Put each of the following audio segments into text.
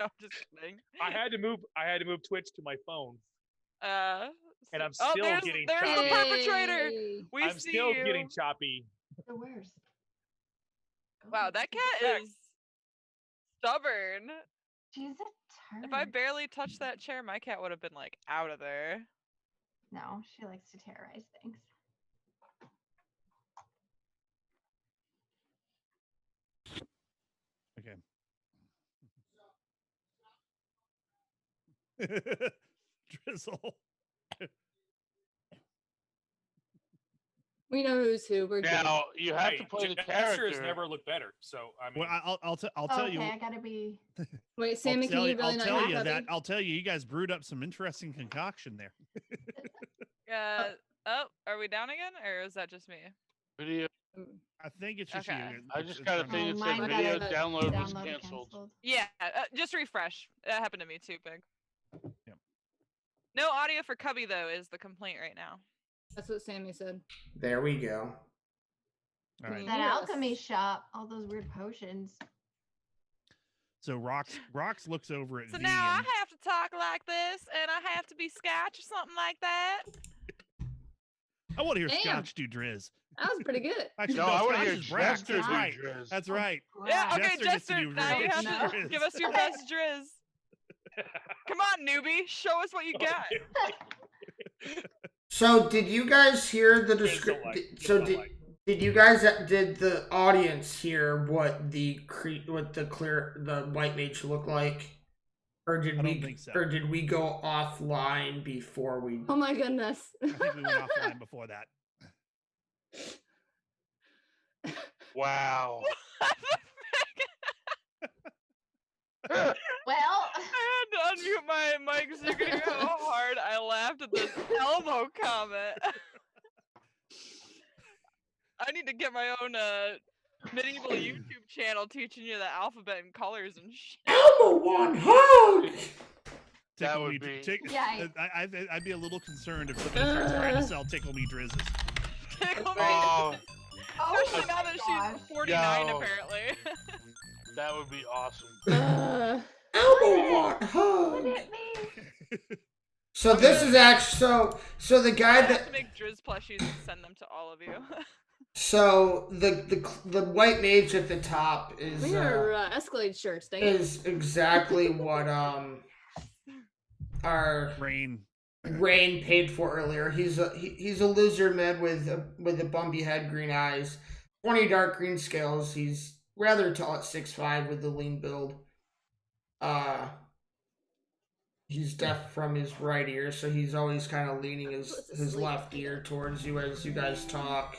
I'm just kidding. I had to move Twitch to my phone. And I'm oh, still getting there's choppy. the perpetrator. We I'm see still you. getting choppy. So where's? Wow, that cat is stubborn. She's a turd. If I barely touched that chair, my cat would have been like out of there. No, she likes to terrorize things. Okay. Drizzle. We know who's who. We're now you have to play the character. Has never looked better. So I mean, well, I'll tell you. Okay, I gotta be. Wait, Sammy, can you really not? I'll tell you. You guys brewed up some interesting concoction there. Oh, are we down again, or is that just me? Video. I think it's just okay. you. I just got a thing that said video download was canceled. Yeah, just refresh. That happened to me too, Big. Yep. No audio for Cubby though is the complaint right now. That's what Sammy said. There we go. All right. That alchemy shop, all those weird potions. So Rox looks over at So V now I have to talk like this, and I have to be Scotch or something like that. I want to hear Scotch do Driz. That was pretty good. Actually, no, I want to hear Jester do That's right. Driz. That's right. Yeah, okay, Jester Jester, now you have to give us your best Driz. Come on, newbie, show us what you got. So, did you guys hear the description? Did you guys did the audience hear what the white mage looked like, or did we go offline before we? Oh my goodness! I think we went offline before that. Wow. Well, I had to unmute my mic so you could hear how hard I laughed at this elbow comment. I need to get my own medieval YouTube channel teaching you the alphabet and colors and shit. Elbow one hug. That would be. I'd be a little concerned if somebody starts trying to sell Tickle Me Drizzes. Tickle Me. Especially now that she's 49, apparently. That would be awesome. Elbow one hug. So this is actually so the guy I have that to make Driz plushies and send them to all of you. So the white mage at the top is we are Escalade shirts. Is exactly what our Rain paid for earlier. He's a lizard man with a bumpy head, green eyes, 20 dark green scales. He's rather tall at 6'5" with the lean build. He's deaf from his right ear, so he's always kind of leaning his left ear towards you as you guys talk.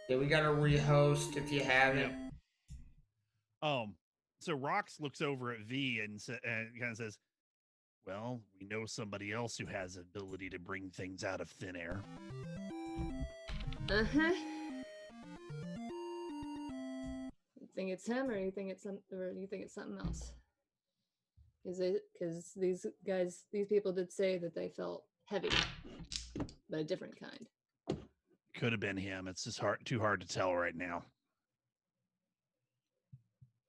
Yeah, we got to rehost if you haven't. So Rox looks over at V and kind of says, "Well, we know somebody else who has the ability to bring things out of thin air." You think it's him, or you think it's something else? Because these people did say that they felt heavy, but a different kind. Could have been him. It's just too hard to tell right now.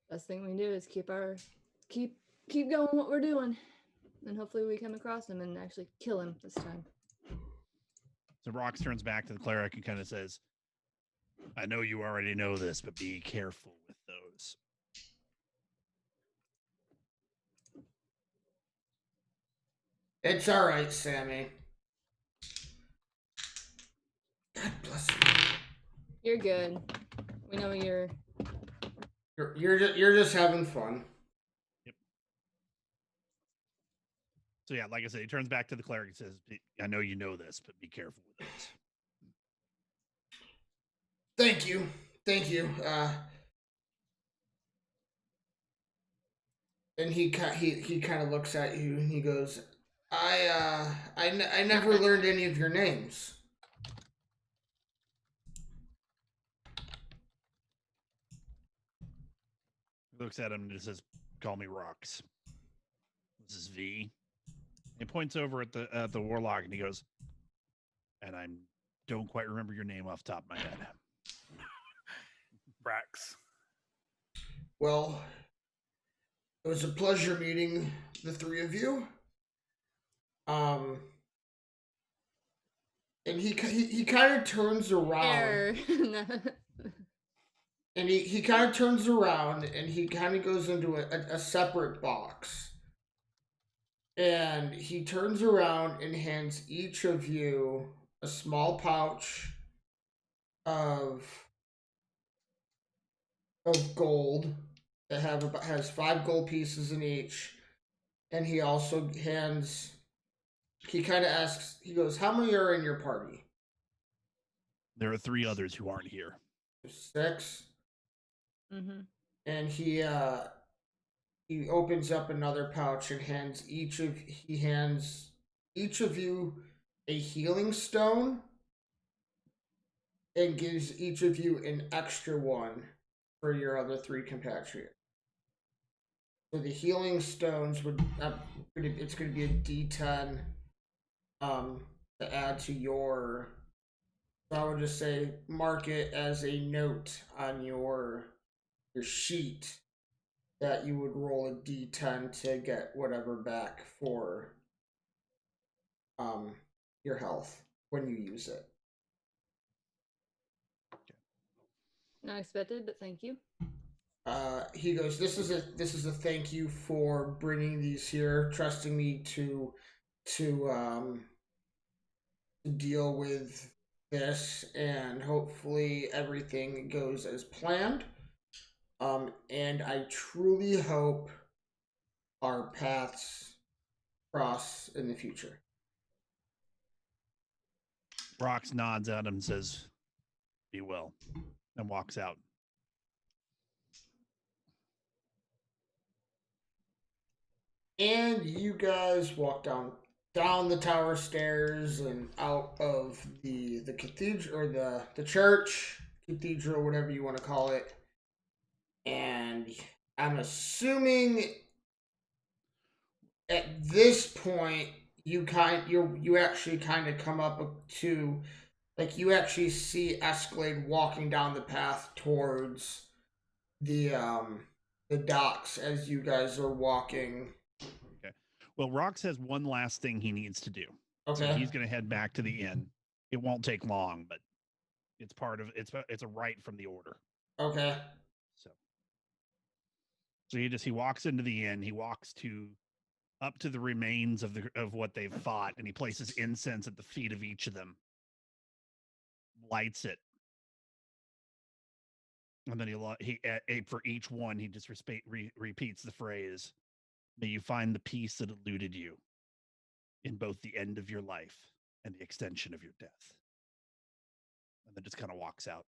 Best thing we can do is keep going what we're doing, and hopefully we come across him and actually kill him this time. So Rox turns back to the cleric and kind of says, "I know you already know this, but be careful with those." It's all right, Sammy. God bless you. You're good. We know You're just having fun. Yep. So yeah, like I said, he turns back to the cleric and says, "I know you know this, but be careful with this." Thank you. And he kind of looks at you and he goes, I never learned any of your names." He looks at him and just says, "Call me Rox. This is V." He points over at the warlock and he goes, "And I don't quite remember your name off the top of my head." Brax. Well, It was a pleasure meeting the three of you. And he kind of turns around. And he kind of turns around and he kind of goes into a separate box. And he turns around and hands each of you a small pouch of gold that has 5 gold pieces in each. And he also hands, he kind of asks, he goes, how many are in your party? There are 3 others who aren't here. 6. Mm-hmm. And he opens up another pouch and hands each of you a healing stone and gives each of you an extra one for your other 3 compatriots. So the healing stones it's going to be a D10 to add to your. So I would just say mark it as a note on your sheet that you would roll a D10 to get whatever back for your health when you use it. Not expected, but thank you. He goes, this is a thank you for bringing these here, trusting me to deal with this, and hopefully everything goes as planned. And I truly hope our paths cross in the future. Rox nods at him and says, be well, and walks out. And you guys walk down the tower stairs and out of the cathedral, or the church, cathedral, whatever you want to call it. And I'm assuming at this point you actually kind of come up to, like, you actually see Escalade walking down the path towards the docks as you guys are walking. Okay. Well, Rox has one last thing he needs to do. Okay. So he's going to head back to the inn. It won't take long, but it's a rite from the order. Okay. So he walks into the inn. He walks up to the remains of what they've fought, and he places incense at the feet of each of them, lights it, and then he for each one he just repeats the phrase, "May you find the peace that eluded you in both the end of your life and the extension of your death," and then just kind of walks out.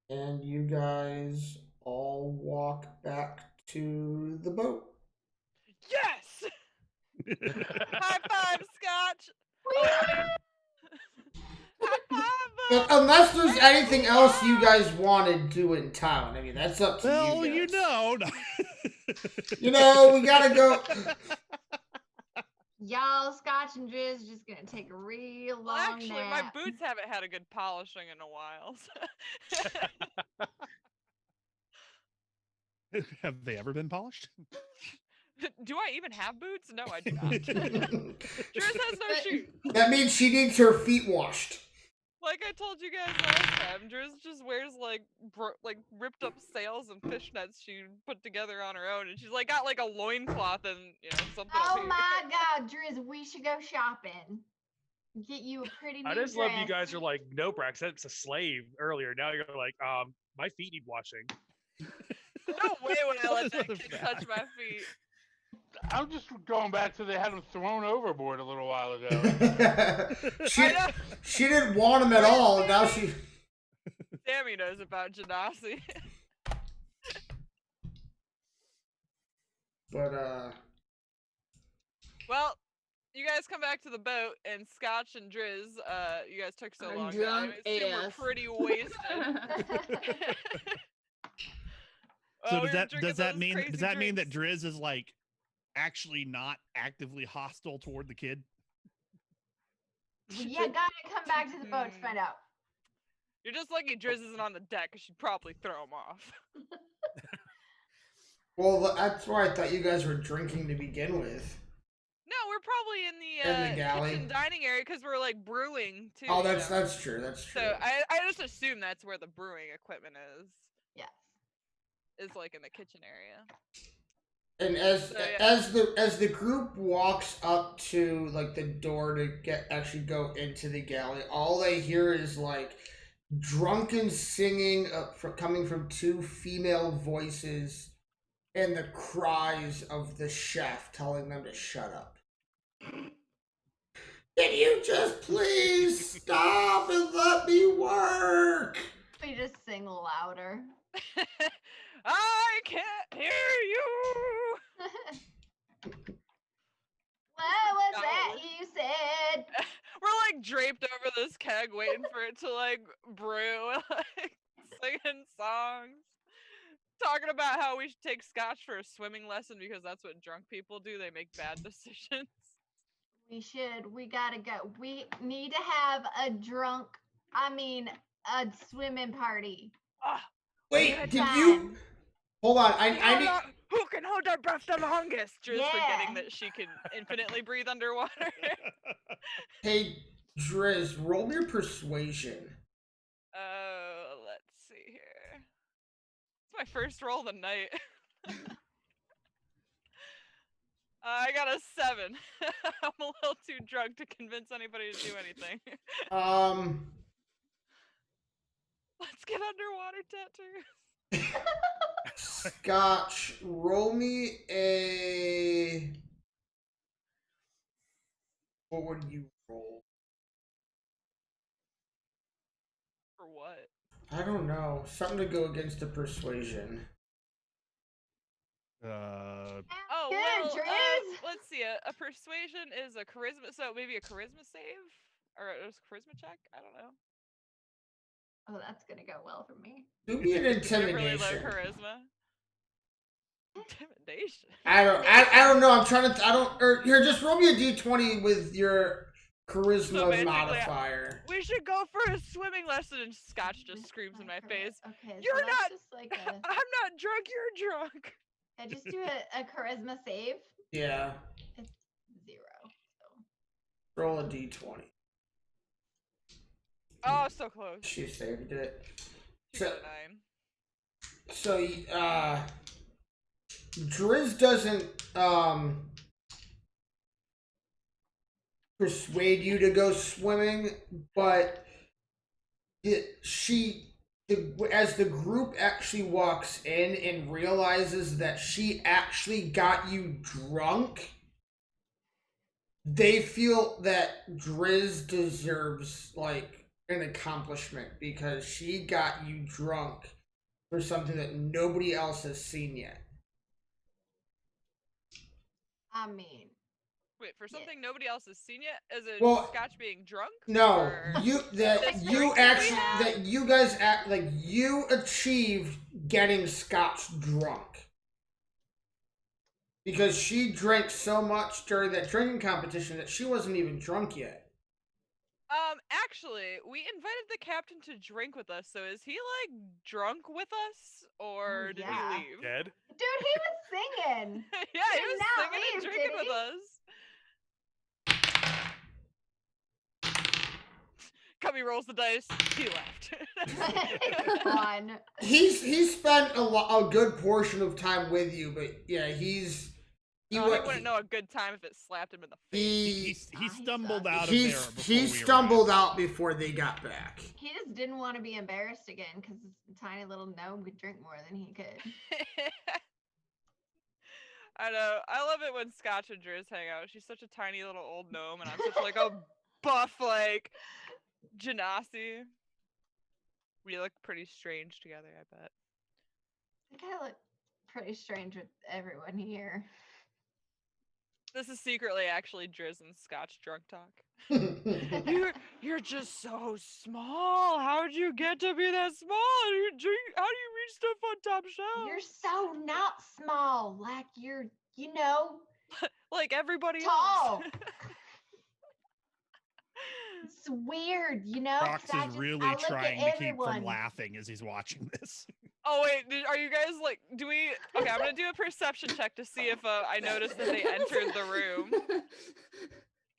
And you guys all walk back to the boat. Yes! High five, Scotch! High five! Unless there's anything else you guys want to do in town. I mean, that's up to you guys. Well, you know. You know, we gotta go. Y'all, Scotch and Driz just gonna take a real long Actually, nap. my boots haven't had a good polishing in a while. Have they ever been polished? Do I even have boots? No, I do not. Driz has no shoes. That means she needs her feet washed. Like I told you guys last time, Driz just wears like ripped up sails and fishnets she put together on her own, and she's like got like a loincloth and something. Oh my God, Driz, we should go shopping. Get you a pretty new I just dress. love you guys are like, no, Brax, that's a slave earlier. Now you're like, my feet need washing. No way would I let that kid touch my feet. I'm just going back to they had him thrown overboard a little while ago. She didn't want him at all, and now she. Sammy knows about Genasi. But well, you guys come back to the boat, and Scotch and Driz, you guys took so long. Drunk I assume we're pretty wasted. So does that mean that Driz is like actually not actively hostile toward the kid? Yeah, gotta come back to the boat to find out. You're just lucky Driz isn't on the deck, because she'd probably throw him off. Well, that's why I thought you guys were drinking to begin with. No, we're probably in the galley. kitchen dining area because we're like brewing too. Oh, that's true. That's true. So I just assume that's where the brewing equipment is. Yes. Is like in the kitchen area. And as the group walks up to like the door to go into the galley, all they hear is like drunken singing coming from two female voices, and the cries of the chef telling them to shut up. Can you just please stop and let me work? We just sing louder. I can't hear you. What was that you said? We're like draped over this keg waiting for it to like brew, like singing songs. Talking about how we should take scotch for a swimming lesson because that's what drunk people do. They make bad decisions. We should. We gotta go. We need to have a swimming party. Wait, did you? Hold on. I need. Who can hold their breath the longest? Drew's forgetting that she can infinitely breathe underwater. Hey, Driz, roll your persuasion. Let's see here. It's my first roll of the night. I got a 7. I'm a little too drunk to convince anybody to do anything. Let's get underwater tattoos. Scotch, roll me a. What would you roll? For what? I don't know. Something to go against the persuasion. Oh, well, let's see. A persuasion is a charisma, so maybe a charisma save? Or a charisma check? I don't know. Oh, that's gonna go well for me. Do me an intimidation. Really low charisma. Intimidation. I don't know. I'm trying to. Here, just roll me a d20 with your charisma modifier. We should go for a swimming lesson, and Scotch just screams in my face. Okay, you're so not. Just like a... I'm not drunk. You're drunk. I just do a charisma save. Yeah. It's 0. So. Roll a d20. Oh, so close. She saved it. So, 9. Driz doesn't persuade you to go swimming, but as the group actually walks in and realizes that she actually got you drunk, they feel that Driz deserves like an accomplishment because she got you drunk for something that nobody else has seen yet. I mean, wait, for something nobody else has seen yet? As in Scotch being drunk? No, or... you guys act like you achieved getting Scotch drunk. Because she drank so much during that drinking competition that she wasn't even drunk yet. Actually, we invited the captain to drink with us, so is he, like, drunk with us, or did he leave? Dead? Dude, he was singing! Yeah, he was singing and drinking with us. Cubby rolls the dice, he left. One. He spent a good portion of time with you, but yeah, he wouldn't know a good time if it slapped him in the face. He stumbled out of there. He stumbled out before they got back. He just didn't want to be embarrassed again because this tiny little gnome could drink more than he could. I know. I love it when Scotch and Driz hang out. She's such a tiny little old gnome, and I'm such like a buff like Genasi. We look pretty strange together, I bet. I think I look pretty strange with everyone here. This is secretly actually Driz and Scotch drunk talk. You're just so small. How'd you get to be that small? How do you reach stuff on top shelf? You're so not small. Like you're, like everybody tall. else. It's weird, you know? Rox 'cause I is just- really I look at trying to keep everyone. from laughing as he's watching this. Oh wait, are you guys like? Do we? Okay, I'm gonna do a perception check to see if I noticed that they entered the room,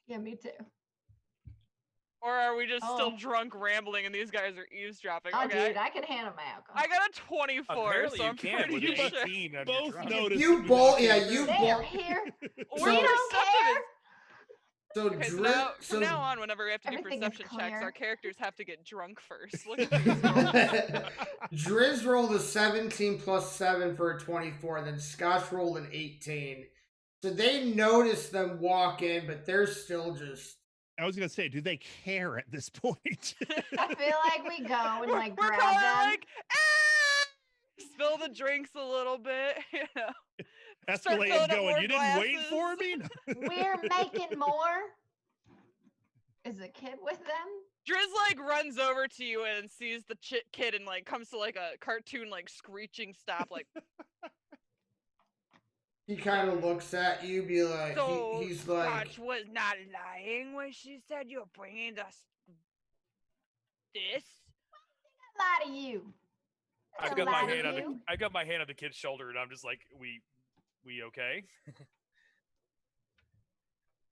Yeah, me too. or are we just still Oh. drunk rambling and these guys are eavesdropping? Oh, Okay, dude, I can handle my alcohol. I got a 24, Apparently so you I'm can pretty with You an sure. 18 on your Both drunk. noticed. You that both, walked yeah, in. you They are both. here. We're We don't perceptive care. as- So Okay, so Driz, now, so from now on, whenever we have to do Everything is perception checks, clear. our characters have to get drunk first. Look at these girls. Driz rolled a 17 plus 7 for a 24, then Scotch rolled an 18. So they noticed them walk in, but they're still just. I was gonna say, do they care at this point? I feel like we go and like We're grab probably them. like, "Ah!" Spill the drinks a little bit, you know. Start Escalade's filling up going, more you didn't wait glasses." for me? We're making more. Is a kid with them? Driz like runs over to you and sees the kid and like comes to like a cartoon like screeching stop, like, He kind of looks at you, be like, so he's like, Scotch was not lying when she said you're bringing us this. A lot of you. That's I've a got my lot of hand on the you. I got my hand on the kid's shoulder, and I'm just like, we okay?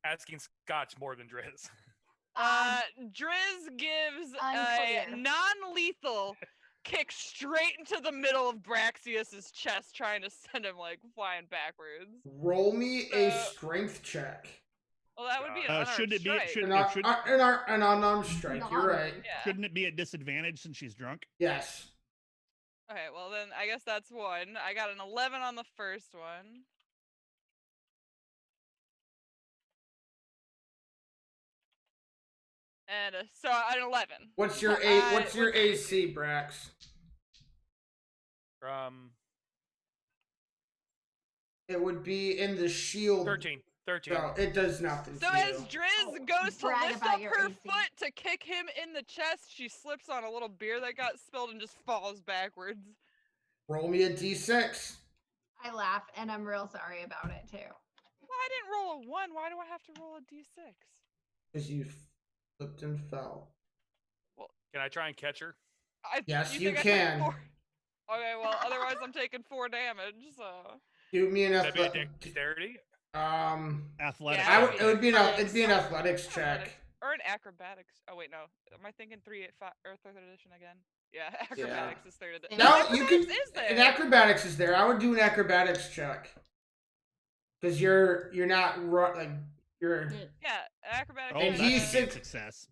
Asking Scotch more than Driz. Driz gives Unclear. a non-lethal kick straight into the middle of Braxius's chest, trying to send him like flying backwards. roll me a Uh, strength check. Well, that would be an unarmed Shouldn't it be? strike. An unarmed strike, you're right. Yeah. Shouldn't it be at disadvantage since she's drunk? Yes. Okay, well then I guess that's one. I got an 11 on the first one. And so an 11. What's your What's your AC, Brax? It would be in the shield. 13. So it does nothing So to as you. Driz goes to Brag lift about up your her AC. foot to kick him in the chest, she slips on a little beer that got spilled and just falls backwards. Roll me a d6. I laugh and I'm real sorry about it too. Well, I didn't roll a 1. Why do I have to roll a d6? Because you slipped and fell. Can I try and catch her? Yes, you think I took can. 4? Okay, well, otherwise I'm taking 4 damage, so... Do me an That'd be a athletic. dexterity. Athletics. Yeah, It'd be an athletics check. Or an acrobatics. Oh, wait, no. Am I thinking 385 or 3rd edition again? Yeah, acrobatics is 3rd edition. No, you can. Is there? An acrobatics is there. I would do an acrobatics check. Because you're not like you're. Yeah, acrobatics. Oh, And that he's should be a six- success.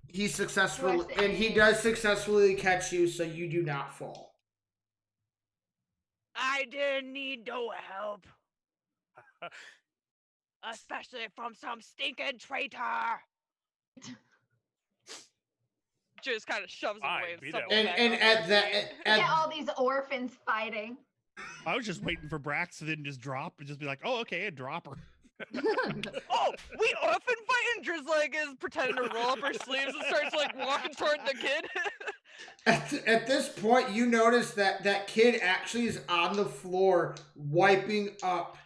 He's successful, What's the and he age? does successfully catch you, so you do not fall. I didn't need no help. Especially from some stinking traitor. Just kind of shoves him Fine, away and be stumbles that way. back And onto at her that feet. Look at at all these orphans fighting. I was just waiting for Brax to then just drop and just be like, oh, okay, a dropper. Oh, we often fight, and Driz like is pretending to roll up her sleeves and starts like walking toward the kid. at this point, you notice that that kid actually is on the floor wiping up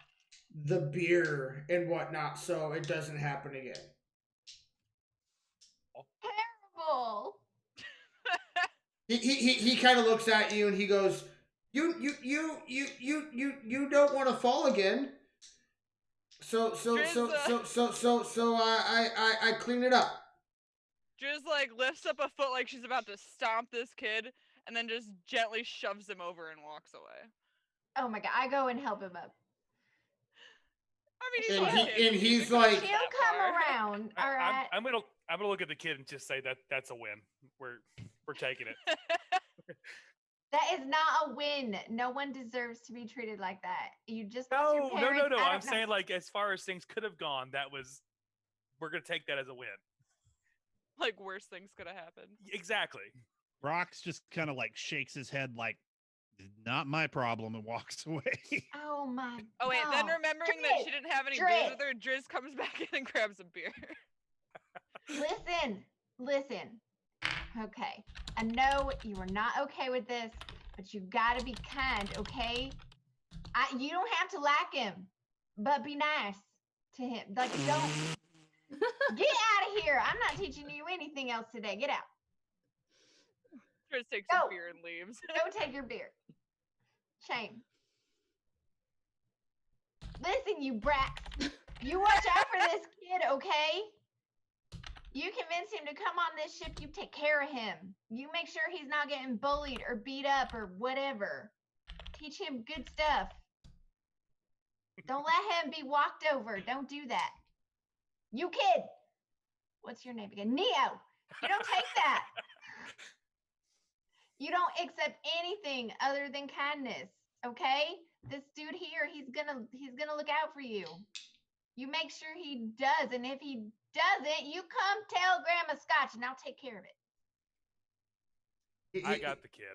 the beer and whatnot, so it doesn't happen again. Terrible. He kind of looks at you and he goes, you don't want to fall again. So I clean it up. Driz like lifts up a foot like she's about to stomp this kid, and then just gently shoves him over and walks away. Oh my god, I go and help him up. I mean, he's And not he- a kid, and he he's can like- get She'll that come far. around, all right? I'm gonna look at the kid and just say that's a win. We're taking it. That is not a win. No one deserves to be treated like that. You just lost your No. parents. I I'm don't know. saying like as far as things could have gone, we're gonna take that as a win. Like worse things could have happened. Exactly. Rox just kind of like shakes his head like, not my problem, and walks away. Oh my. Oh wait, then God. remembering that she didn't have any beers Driz. with her, Driz comes back in and grabs a beer. Listen. Okay, I know you are not okay with this, but you gotta be kind, okay? You don't have to like him, but be nice to him. Like, Get out of here. I'm not teaching you anything else today. Get out. Chris takes some Go. beer and leaves. Go take your beer. Shame. Listen, you brats. You watch out for this kid, okay? You convince him to come on this ship. You take care of him. You make sure he's not getting bullied or beat up or whatever. Teach him good stuff. Don't let him be walked over. Don't do that. You kid. What's your name again? Neo. You don't take that. You don't accept anything other than kindness, okay? This dude here, he's gonna look out for you. You make sure he does, and if he doesn't, you come tell Grandma Scotch, and I'll take care of it. I got the kid.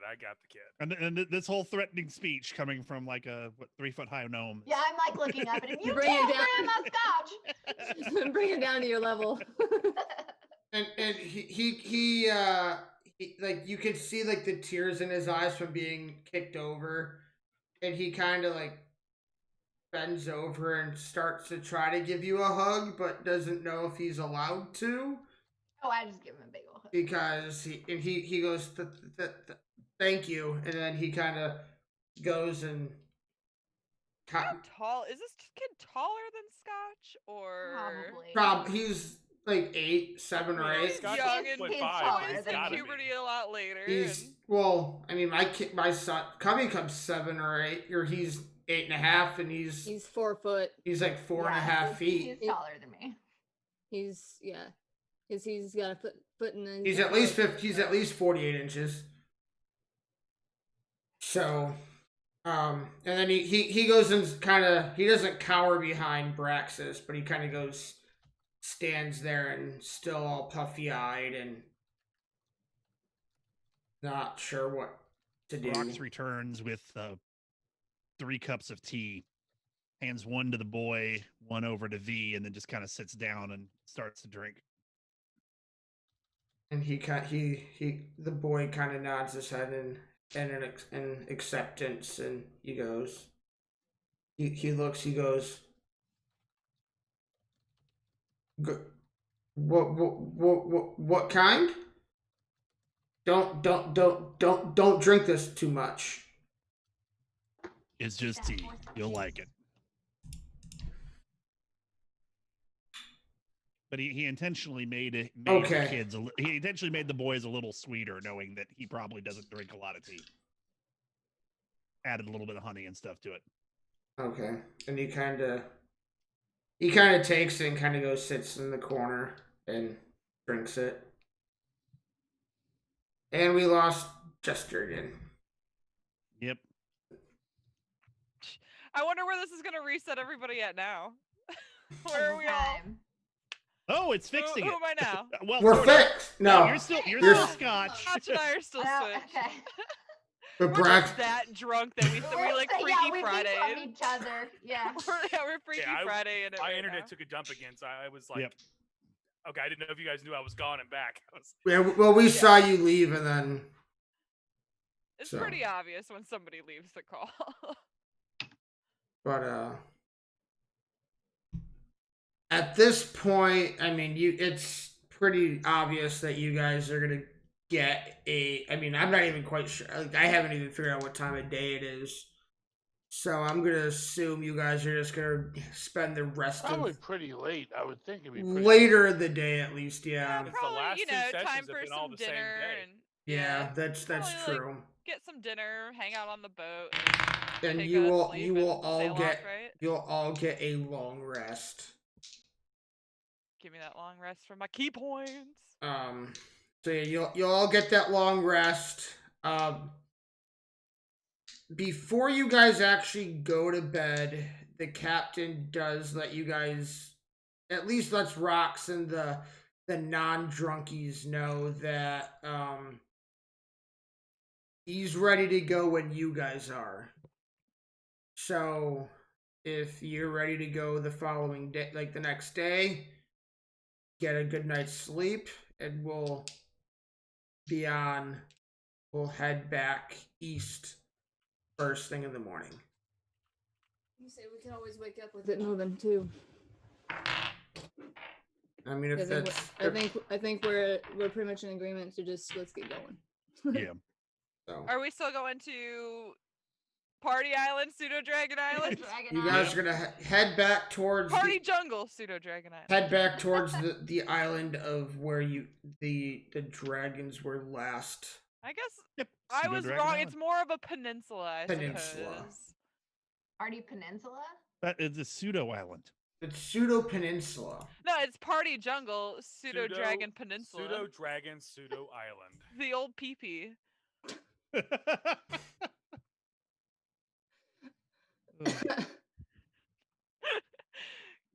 And this whole threatening speech coming from like a 3-foot high gnome. Yeah, I'm like looking up at him. You Bring tell it down. Grandma Scotch. Bring it down to your level. And he like you can see like the tears in his eyes from being kicked over, and he kind of like bends over and starts to try to give you a hug, but doesn't know if he's allowed to. Oh, I just give him a big old hug. Because he goes, thank you, and then he kind of goes and. How tall is this kid? Taller than Scotch, or Probably. He's like 8, 7, or 8. He's young and he's taller. taller He's than in me. puberty a lot later. He's well. I mean, my son Cubby comes 7 or 8, or he's 8.5, and he's 4 foot. He's like 4.5 feet. He's taller than me. He's got a foot in his. He's at least 50. He's at least 48 inches. So, and then he goes and he doesn't cower behind Braxis, but he kind of stands there and still all puffy eyed and not sure what to do. Rox returns with 3 cups of tea, hands one to the boy, one over to V, and then just kind of sits down and starts to drink. And the boy kind of nods his head in acceptance, and he goes. He looks. He goes. What kind? Don't drink this too much. It's just tea. You'll like it. But he intentionally made Okay. the kids. He intentionally made the boys a little sweeter, knowing that he probably doesn't drink a lot of tea. Added a little bit of honey and stuff to it. Okay, and he kind of takes it and kind of goes sits in the corner and drinks it. And we lost Jester again. Yep. I wonder where this is going to reset everybody at now. Where are we all? Oh, it's fixing who it. am I now? Well, we're fixed. No, you're still Scotch. Scotch and I are still switched. Okay. But We're just that drunk that we like Freaky Friday. We each other. Yeah. we're Freaky Friday. And my internet took a dump again, so I was like, okay, I didn't know if you guys knew I was gone and back. Yeah, well, we saw you leave, and then it's pretty obvious when somebody leaves the call. But at this point, I mean, it's pretty obvious that you guys are gonna get I mean, I'm not even quite sure. Like, I haven't even figured out what time of day it is. So I'm gonna assume you guys are just gonna spend the rest probably of pretty late. I would think it'd be pretty later in the day at least. Yeah. Probably, the last 2 sessions time have for been all some the same dinner day. and Yeah, that's true. Like, get some dinner, hang out on the boat, And take you a will sleep and you'll all get a long rest. Give me that long rest for my key points. So yeah, you'll all get that long rest. Before you guys actually go to bed, the captain does let you guys, at least lets Rox and the non-drunkies know that he's ready to go when you guys are. So if you're ready to go the following day, like the next day, get a good night's sleep, and we'll head back east first thing in the morning. You say we can always wake up with it moving too. I mean, if that's, I think we're pretty much in agreement to just let's get going. Yeah. so. Are we still going to Party Island, Pseudo Dragon Island? You guys are gonna head back towards Party Jungle, Pseudo Dragon Island. head back towards the island of where the dragons were last. I guess Yep. I was Pseudo-Dragon wrong. Island. It's more of a peninsula, I Peninsula. suppose. Party Peninsula? That is a pseudo island. It's pseudo peninsula. No, it's Party Jungle, Pseudo Dragon Peninsula. Pseudo Dragon, Pseudo Island. The old pee-pee.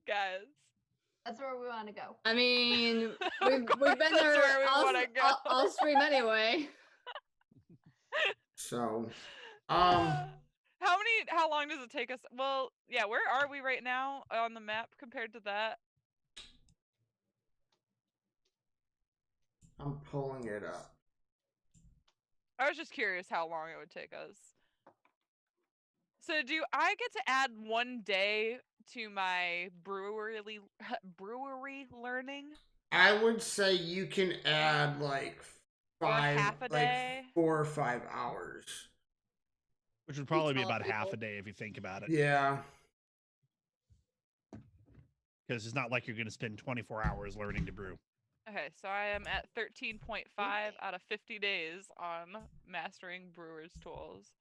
Guys. That's where we want to go. I mean, we've been That's there where we wanna go. all stream anyway. So, How long does it take us? Well, yeah, where are we right now on the map compared to that? I'm pulling it up. I was just curious how long it would take us. So do I get to add 1 day to my brewery learning? I would say you can add like half a day? 4 or 5 hours. Which would probably be tell about half a people. day if you think about it. Yeah. Because it's not like you're going to spend 24 hours learning to brew. Okay, so I am at 13.5 out of 50 days on mastering brewer's tools.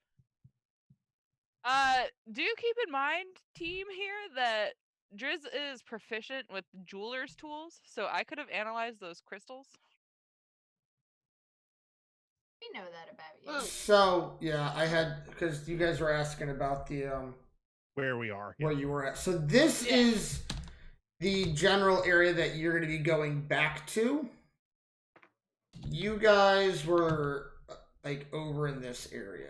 Do keep in mind, team here, that Driz is proficient with jeweler's tools, so I could have analyzed those crystals. We know that about you. Oh. So, yeah, I had, because you guys were asking about the, Where we are. where you were at. So this is the general area that you're going to be going back to. You guys were, like, over in this area.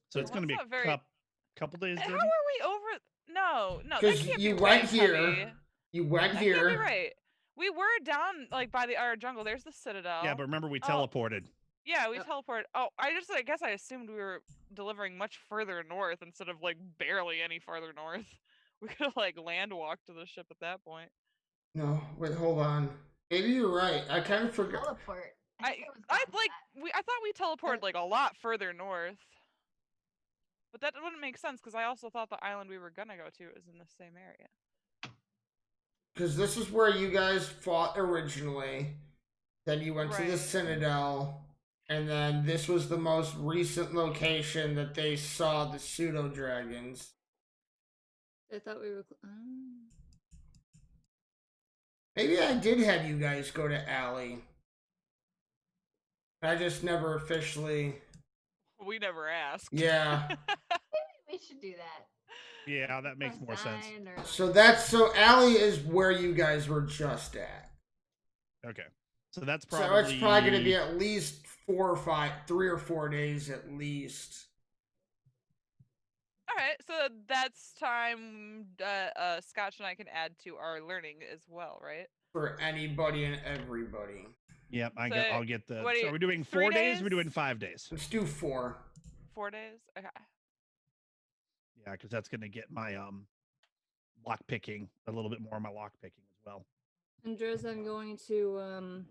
So it's going to be That's a not very- couple days. How are Jordan? we over? No, that Because can't you be went right, here. Cubby. You went That here. can't be right. We were down like by our jungle. There's the citadel. Yeah, but remember we Oh. teleported. Yeah, we Yep. teleported. Oh, I guess I assumed we were delivering much further north instead of like barely any farther north. We could have like land walked to the ship at that point. No, wait, hold on. Maybe you're right. I kind of forgot. Teleport. I think it was gone like that. I thought we teleported like a lot further north. But that wouldn't make sense because I also thought the island we were gonna go to is in the same area. Because this is where you guys fought originally. Then you went to the Right. Citadel. And then this was the most recent location that they saw the pseudo dragons. I thought we were. Maybe I did have you guys go to Alley. I just never officially. We never asked. Yeah. Maybe we should do that. Yeah, that makes more sense. Sign or- So Alley is where you guys were just at. Okay. So that's probably. So it's probably going to be at least 3 or 4 days at least. All right, so that's time Scotch and I can add to our learning as well, right? For anybody and everybody. Yep, So, I'll get the. what So do are we you- doing 3 4 days? Or are we days? doing 5 days? Let's do 4. 4 days? Okay. Yeah, because that's going to get my lock picking a little bit more of my lock picking as well. And Driz, I'm going to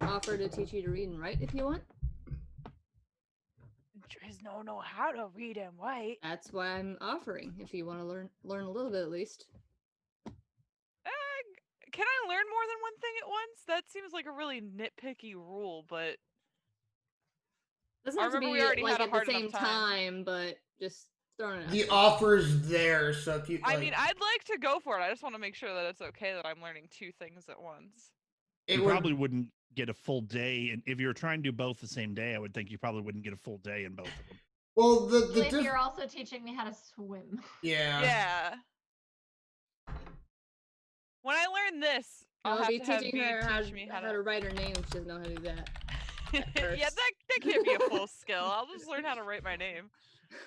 offer to teach you to read and write if you want. Driz know how to read and write. That's why I'm offering. If you want to learn a little bit at least. Can I learn more than one thing at once? That seems like a really nitpicky rule, but Doesn't I have to remember be we already like had a at the hard enough same time. time, but just throwing it out. The there. offer's there, so if you. I like, mean, I'd like to go for it. I just want to make sure that it's okay that I'm learning 2 things at once. it You would, probably wouldn't get a full day, and if you're trying to do both the same day, I would think you probably wouldn't get a full day in both of them. Well, If you're also teaching me how to swim. yeah. Yeah. When I learn this, I'll I'll have be to have teaching V her how teach me how to write her name if she doesn't know how to do that. yeah, first. that can't be a full skill. I'll just learn how to write my name.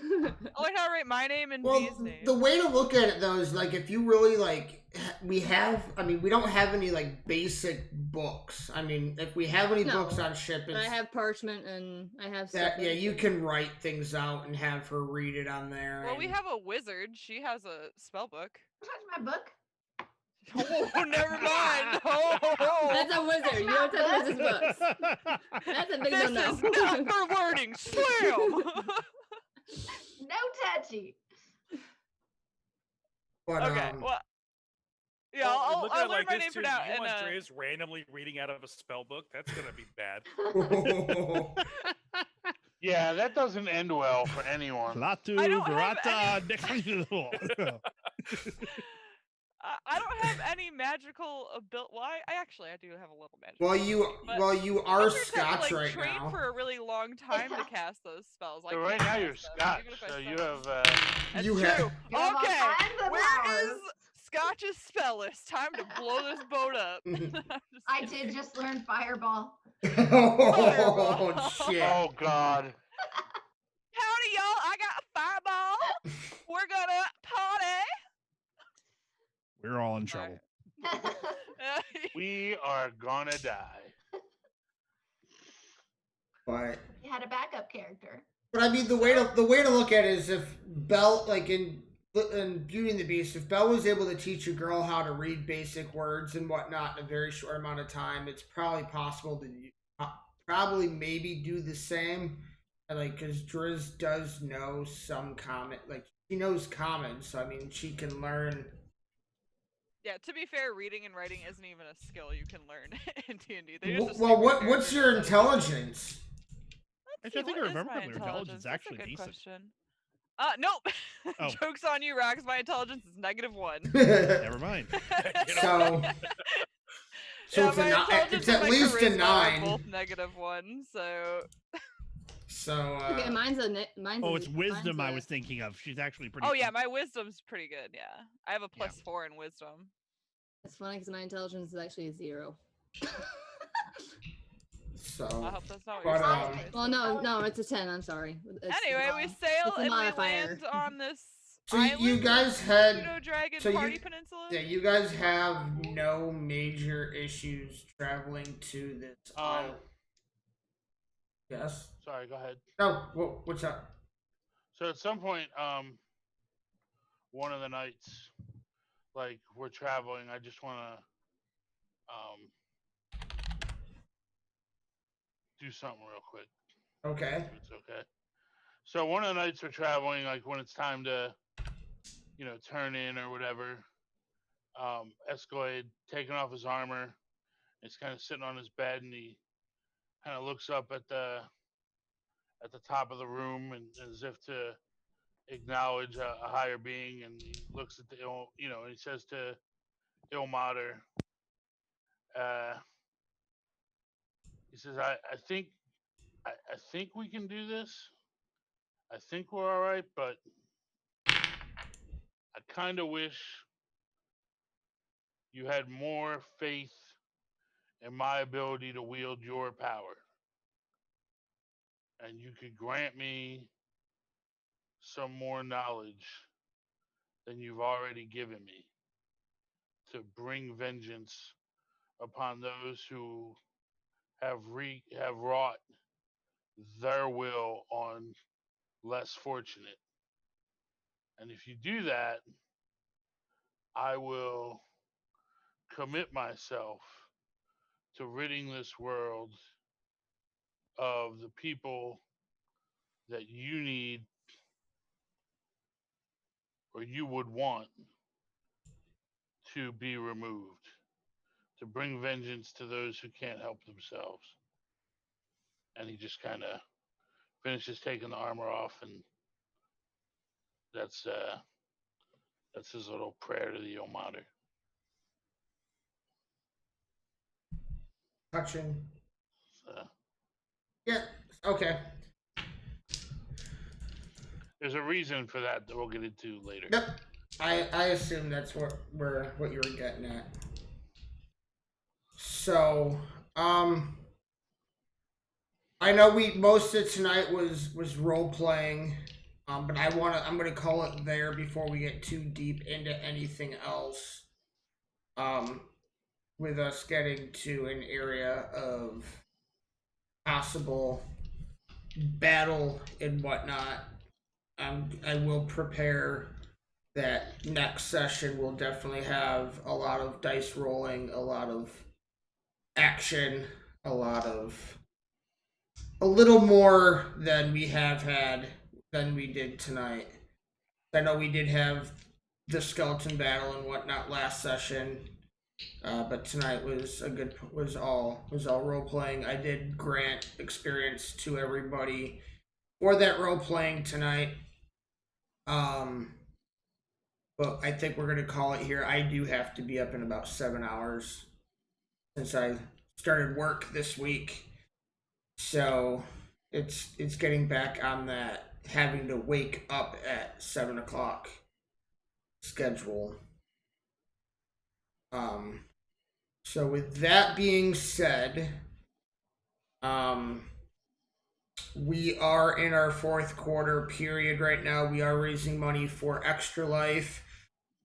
I'll learn how to write my name and Well, V's name. the way to look at it though is like if you really like, we don't have any like basic books. I mean, if we have any No, books on ship, But I it's have parchment and I have that stuff. yeah, like you that. can write things out and have her read it on there. Well, we and- have a wizard. She has a spell book. touch my book. Oh, never mind. Oh, That's a wizard. You don't touch wizard's books. That's a big this no-no. is not for learning. Slam. No touchy. But, Okay. Well. Yeah, Well, I'll look at it learn like my this, name too. for now. You And want Dre's randomly reading out of a spell book? That's gonna be bad. Yeah, that doesn't end well for anyone. Latu, I don't have Grata, I don't have any magical ability. Well, I do have a little magical. Well, you are wizards Scotch have to, right train now. for a really long time to cast those spells. So right now you're Scotch, so you have. That's You true. have- You have all Okay, kinds of where powers. is Scotch's spell list? Time to blow this boat up. I did just learn fireball. Oh shit! Oh God! Howdy, y'all! I got a fireball. We're gonna party. We're all in trouble. We are gonna die. But You had a backup character. I mean, the way to look at it is if Belle, like in Beauty and the Beast, if Belle was able to teach a girl how to read basic words and whatnot in a very short amount of time, it's probably possible to probably maybe do the same. Like, because Driz does know some common, like she knows common, so I mean, she can learn. Yeah, to be fair, reading and writing isn't even a skill you can learn in D&D. Well, what's your intelligence? Actually, I think I remember my intelligence is actually That's a good decent. question. Nope. Oh. Joke's on you, Rox. My intelligence is -1. Never mind. So Yeah, it's, my intelligence it's and at my least a charisma are 9. both -1, so. So Okay, mine's it's wisdom I was thinking of. She's actually pretty. Oh yeah, my wisdom's pretty good. Yeah, I have a +4 in wisdom. It's funny because my intelligence is actually a 0. So. I hope that's not what you're saying. Well, no, it's a 10. I'm sorry. Anyway, we sail it's a and we modifier. land on this So island. you guys had Pseudo-Dragon so Party you, Peninsula. Yeah, you guys have no major issues traveling to this island. Yes. Sorry, go ahead. No, what's up? So at some point, one of the nights, like we're traveling, I just want to do something real quick. Okay. If it's okay. So one of the nights we're traveling, like when it's time to, turn in or whatever, Escalade taking off his armor, he's kind of sitting on his bed, and he kind of looks up at the top of the room, and as if to acknowledge a higher being, and he looks at and he says to Ilmater, he says, I think we can do this. I think we're all right, but I kind of wish you had more faith in my ability to wield your power. And you could grant me some more knowledge than you've already given me to bring vengeance upon those who have wrought their will on less fortunate. And if you do that, I will commit myself to ridding this world of the people that you need or you would want to be removed, to bring vengeance to those who can't help themselves. And he just kind of finishes taking the armor off, and that's his little prayer to the Ilmater. Touching. So, Yeah. Okay. there's a reason for that we'll get into later. Yep. I assume that's what you were getting at. So, I know most of tonight was role playing, but I'm gonna call it there before we get too deep into anything else. With us getting to an area of possible battle and whatnot, I will prepare that next session will definitely have a lot of dice rolling, a lot of action, a little more than we did tonight. I know we did have the skeleton battle and whatnot last session, but tonight was all role playing. I did grant experience to everybody for that role playing tonight. But I think we're gonna call it here. I do have to be up in about 7 hours since I started work this week, so it's getting back on that having to wake up at 7 o'clock schedule. So with that being said, we are in our fourth quarter period right now. We are raising money for Extra Life.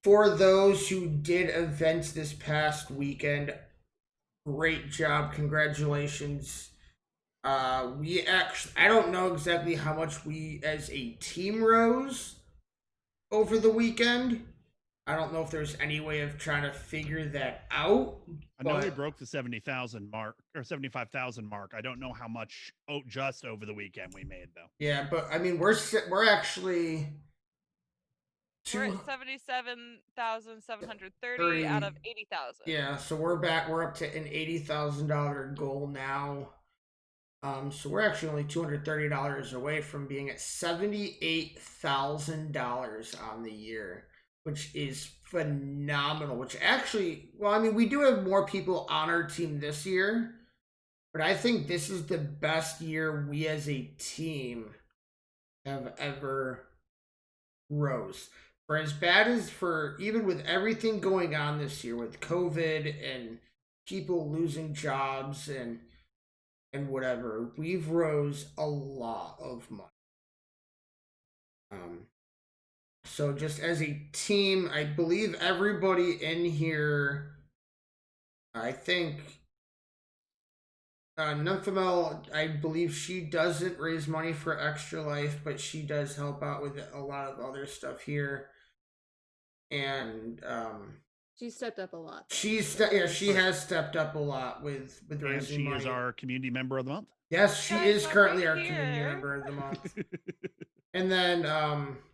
For those who did events this past weekend, great job. Congratulations. I don't know exactly how much we as a team rose over the weekend. I don't know if there's any way of trying to figure that out. I know we broke the 70,000 mark or 75,000 mark. I don't know how much just over the weekend we made though. Yeah, but I mean we're actually we're at 77,730 out of 80,000. Yeah, so we're up to an $80,000 goal now. So we're actually only $230 away from being at $78,000 on the year, which is phenomenal. Which actually, well, I mean, we do have more people on our team this year, but I think this is the best year we as a team have ever rose. For as bad as even with everything going on this year with COVID and people losing jobs and whatever, we've rose a lot of money. So just as a team, I believe everybody in here, I think Nymphomel, I believe she doesn't raise money for Extra Life, but she does help out with a lot of other stuff here. And she stepped up a lot. She has stepped up a lot with raising money. And she is our community member of the month. Yes, she is currently our community member of the month. And then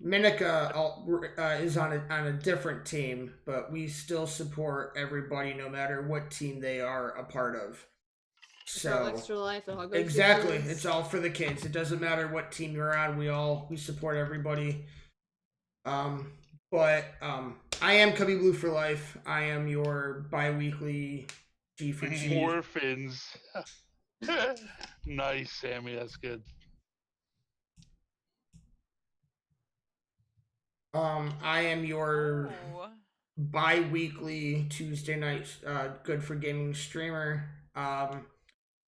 Minika is on a different team, but we still support everybody no matter what team they are a part of. So Extra Life, it all goes exactly, it's all for the kids. It doesn't matter what team you're on. We support everybody. But I am Cubby Blue for Life. I am your bi-weekly G for G. Orphans. Nice, Sammy. That's good. I am your bi-weekly Tuesday night Good for Gaming streamer.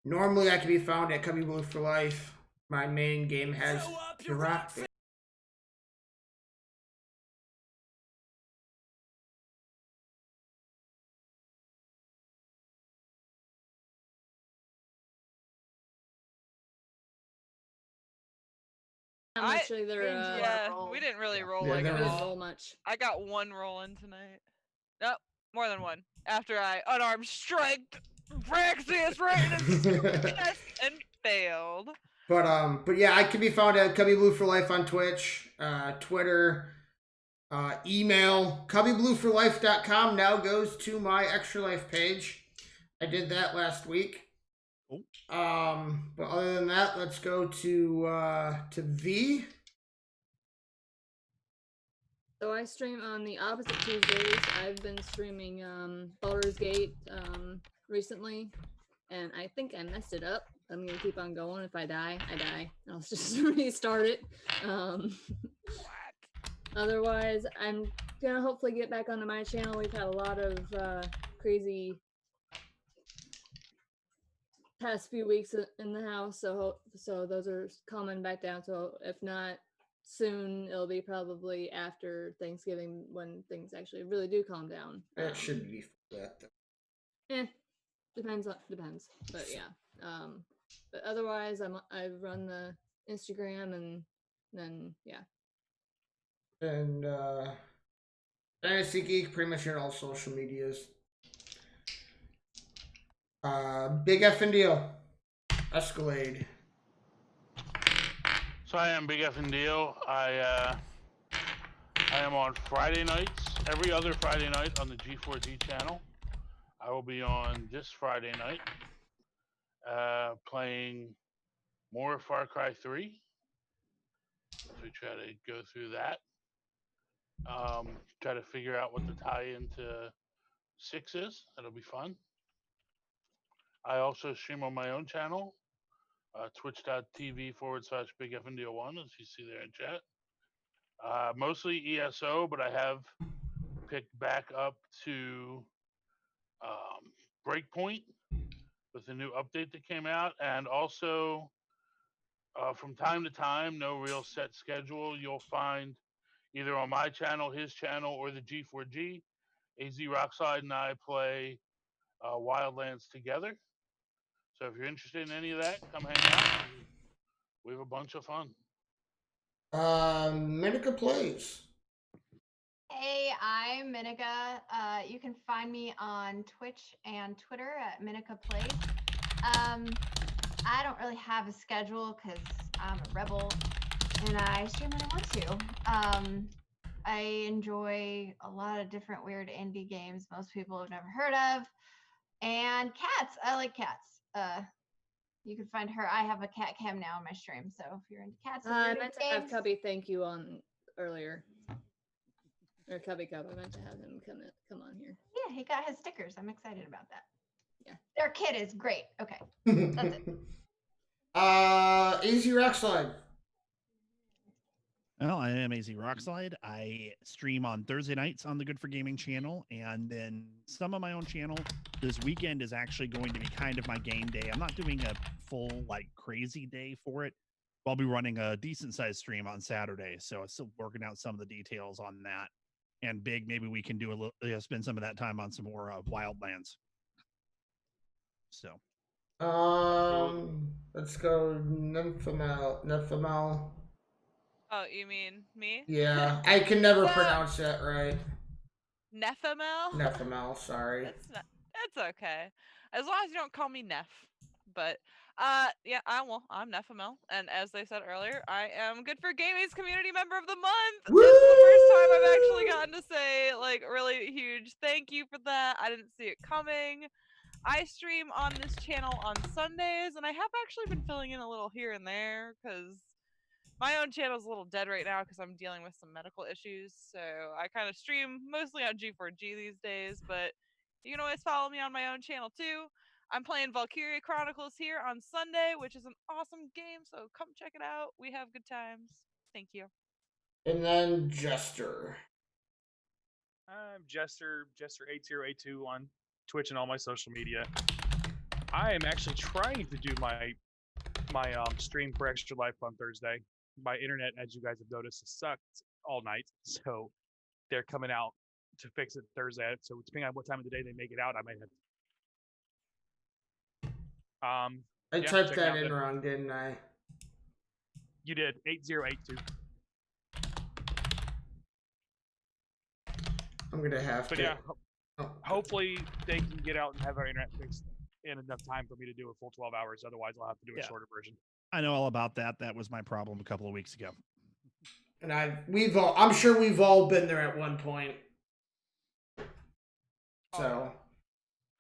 Normally I can be found at Cubby Blue for Life. My main game has the rock. We didn't really roll we didn't roll much. I got one roll in tonight. Nope, more than one. After I unarmed striked Praxius right in his chest and failed. But yeah, I can be found at Cubby Blue for Life on Twitch, Twitter, email. CubbyBlueForLife.com now goes to my Extra Life page. I did that last week. But other than that, let's go to V. So I stream on the opposite Tuesdays. I've been streaming Baldur's Gate recently, and I think I messed it up. I'm gonna keep on going. If I die, I die. I'll just restart it. Otherwise, I'm gonna hopefully get back onto my channel. We've had a lot of crazy past few weeks in the house, so those are calming back down. So if not soon, it'll be probably after Thanksgiving when things actually really do calm down. That should be that though. Depends. But yeah. But otherwise, I run the Instagram and then yeah. And Fantasy Geek, pretty much on all social medias. Big effing deal. Escalade. So I am Big Effing Deal. I am on Friday nights, every other Friday night on the G4G channel. I will be on this Friday night playing more Far Cry 3. So we try to go through that. Try to figure out what the tie-in to 6 is. That'll be fun. I also stream on my own channel, twitch.tv/Big Effing Deal 1, as you see there in chat. Mostly ESO, but I have picked back up to Breakpoint with the new update that came out, and also from time to time, no real set schedule. You'll find either on my channel, his channel, or the G4G, AZ Rockslide and I play Wildlands together. So if you're interested in any of that, come hang out. We have a bunch of fun. Minica Plays. Hey, I'm Minica. You can find me on Twitch and Twitter at Minica Plays. I don't really have a schedule because I'm a rebel and I stream when I want to. I enjoy a lot of different weird indie games most people have never heard of. And cats. I like cats. You can find her. I have a cat cam now on my stream, so if you're into cats and I weird meant to games, have Cubby thank you on earlier. Or Cubby Cub. I meant to have him come on here. yeah, he got his stickers. I'm excited about that. Yeah. Their kid is great. Okay. That's it. AZ Rockslide. Well, I am AZ Rockslide. I stream on Thursday nights on the Good for Gaming channel, and then some of my own channel. This weekend is actually going to be kind of my game day. I'm not doing a full, like, crazy day for it. I'll be running a decent-sized stream on Saturday, so I'm still working out some of the details on that. And Big, maybe we can do a little, spend some of that time on some more Wildlands. So. Let's go Nymphomel. Oh, you mean me? Yeah, I can never So- pronounce that right. Nymphomel? Sorry. It's okay. As long as you don't call me Neff. But yeah, I'm Nymphomel. And as they said earlier, I am Good for Gaming's community member of the month. Woo! This is the first time I've actually gotten to say like really huge thank you for that. I didn't see it coming. I stream on this channel on Sundays, and I have actually been filling in a little here and there because my own channel is a little dead right now because I'm dealing with some medical issues. So I kind of stream mostly on G4G these days, but you can always follow me on my own channel too. I'm playing Valkyria Chronicles here on Sunday, which is an awesome game, so come check it out. We have good times. Thank you. And then Jester. I'm Jester8082 on Twitch and all my social media. I am actually trying to do my stream for Extra Life on Thursday. My internet, as you guys have noticed, has sucked all night, so they're coming out to fix it Thursday. So depending on what time of the day they make it out, I might have. I typed that in wrong, didn't I? You did 8082. I'm gonna have But to. yeah, Oh. hopefully they can get out and have our internet fixed in enough time for me to do a full 12 hours. Otherwise, I'll have to do a shorter version. I know all about that. That was my problem a couple of weeks ago. And I'm sure we've all been there at one point. So,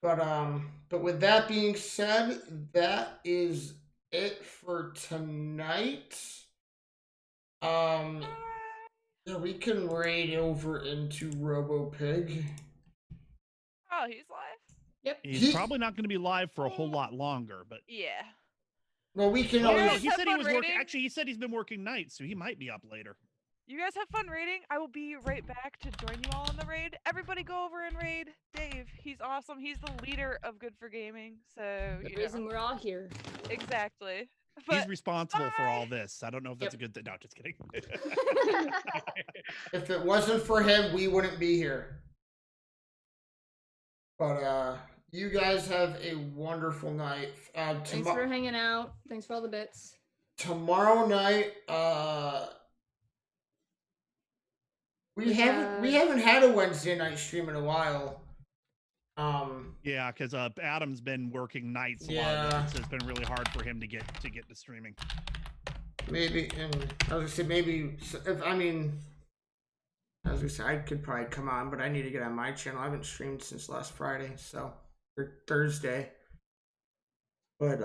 but with that being said, that is it for tonight. Yeah, we can raid over into RoboPig. Oh, he's live? Yep. He's probably not going to be live for a whole lot longer, but yeah. Well, we can Well, always. no, he said he was working. raiding? Actually, he said he's been working nights, so he might be up later. You guys have fun raiding. I will be right back to join you all in the raid. Everybody go over and raid Dave. He's awesome. He's the leader of Good for Gaming. So The reason we're all here. Exactly. He's But responsible for all this. I don't know if that's a good thing. No, just kidding. If it wasn't for him, we wouldn't be here. But you guys have a wonderful night. Thanks for hanging out. Thanks for all the bits. Tomorrow night, We haven't had a Wednesday night stream in a while. Yeah, because Adam's been working nights a Yeah. lot, so it's been really hard for him to get to streaming. Maybe, and I was gonna say maybe if as we said, I could probably come on, but I need to get on my channel. I haven't streamed since last Friday, or Thursday. But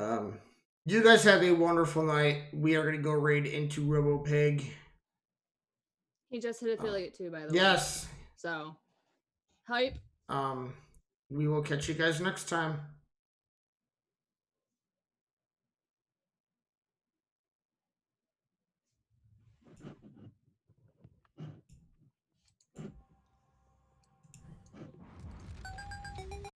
you guys have a wonderful night. We are gonna go raid into RoboPig. He just hit affiliate too, by the way. Yes. So, hype. We will catch you guys next time.